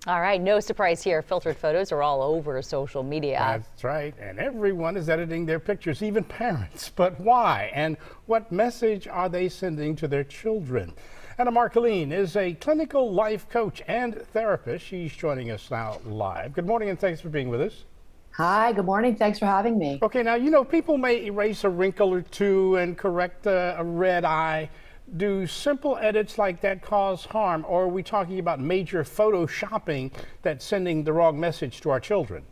All right, no surprise here. Filtered photos are all over social media. That's right. And everyone is editing their pictures, even parents. But why? And what message are they sending to their children? Anna Marceline is a clinical life coach and therapist. She's joining us now live. Good morning and thanks for being with us. Hi, good morning. Thanks for having me. Okay, now, people may erase a wrinkle or two and correct a red eye. Do simple edits like that cause harm, or are we talking about major photoshopping that's sending the wrong message to our children?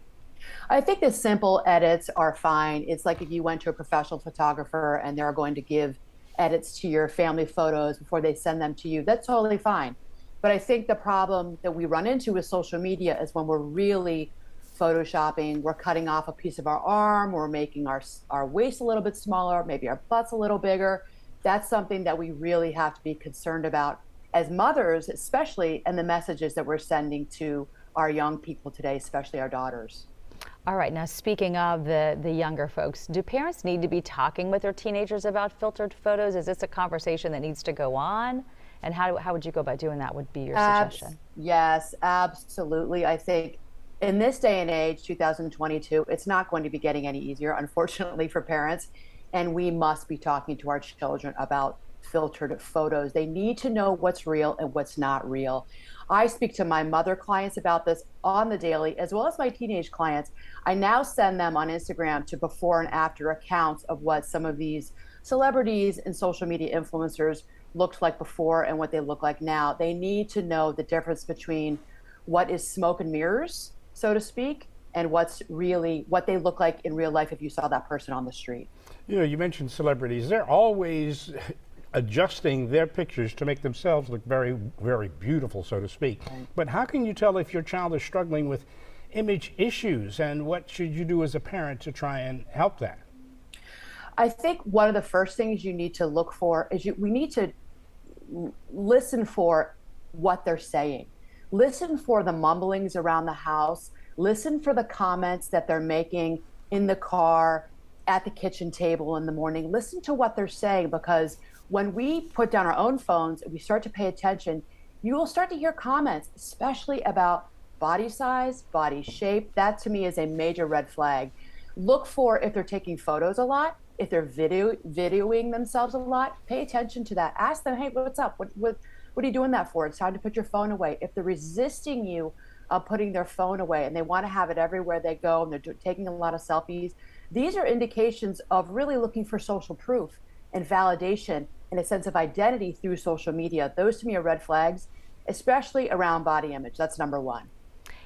I think the simple edits are fine. It's like if you went to a professional photographer and they're going to give edits to your family photos before they send them to you. That's totally fine. But I think the problem that we run into with social media is when we're really photoshopping, we're cutting off a piece of our arm, we're making our waist a little bit smaller, maybe our butt's a little bigger. That's something that we really have to be concerned about as mothers, especially, and the messages that we're sending to our young people today, especially our daughters. All right, now speaking of the younger folks, do parents need to be talking with their teenagers about filtered photos? Is this a conversation that needs to go on? And how would you go about doing that would be your suggestion? Yes, absolutely. I think in this day and age, 2022, it's not going to be getting any easier, unfortunately, for parents. And we must be talking to our children about filtered photos. They need to know what's real and what's not real. I speak to my mother clients about this on the daily, as well as my teenage clients. I now send them on Instagram to before and after accounts of what some of these celebrities and social media influencers looked like before and what they look like now. They need to know the difference between what is smoke and mirrors, so to speak, and what they look like in real life if you saw that person on the street. You mentioned celebrities. They're always adjusting their pictures to make themselves look very, very beautiful, so to speak. Right. But how can you tell if your child is struggling with image issues, and what should you do as a parent to try and help that? I think one of the first things you need to look for is we need to listen for what they're saying. Listen for the mumblings around the house. Listen for the comments that they're making in the car, at the kitchen table in the morning. Listen to what they're saying, because when we put down our own phones and we start to pay attention, you will start to hear comments, especially about body size, body shape. That to me is a major red flag. Look for if they're taking photos a lot, if they're videoing themselves a lot. Pay attention to that. Ask them, hey, what's up? What are you doing that for? It's time to put your phone away. If they're resisting you putting their phone away and they want to have it everywhere they go and they're taking a lot of selfies, these are indications of really looking for social proof and validation and a sense of identity through social media. Those to me are red flags, especially around body image. That's number one.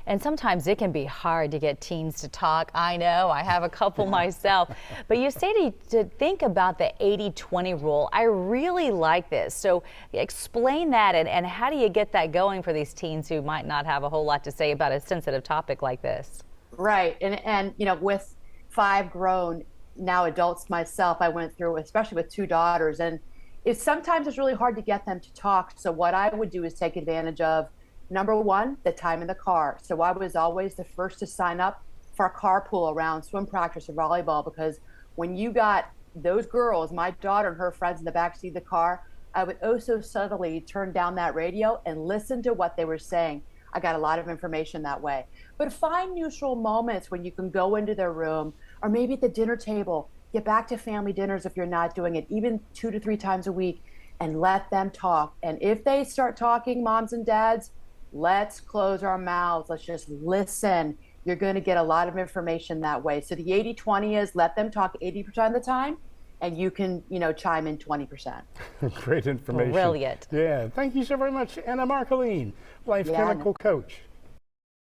And sometimes it can be hard to get teens to talk. I know, I have a couple myself. But you say to think about the 80-20 rule. I really like this. So explain that, and how do you get that going for these teens who might not have a whole lot to say about a sensitive topic like this? Right. And with 5 grown now adults myself, I went through, especially with 2 daughters, and sometimes it's really hard to get them to talk. So what I would do is take advantage of, number one, the time in the car. So I was always the first to sign up for a carpool around swim practice or volleyball, because when you got those girls, my daughter and her friends in the backseat of the car, I would oh so subtly turn down that radio and listen to what they were saying. I got a lot of information that way. But find neutral moments when you can go into their room, or maybe at the dinner table. Get back to family dinners if you're not doing it, even 2 to 3 times a week, and let them talk. And if they start talking, moms and dads, let's close our mouths. Let's just listen. You're going to get a lot of information that way. So the 80-20 is let them talk 80% of the time, and you can, chime in 20%. Great information. Brilliant. Yeah. Thank you so very much, Anna Marceline, life clinical coach.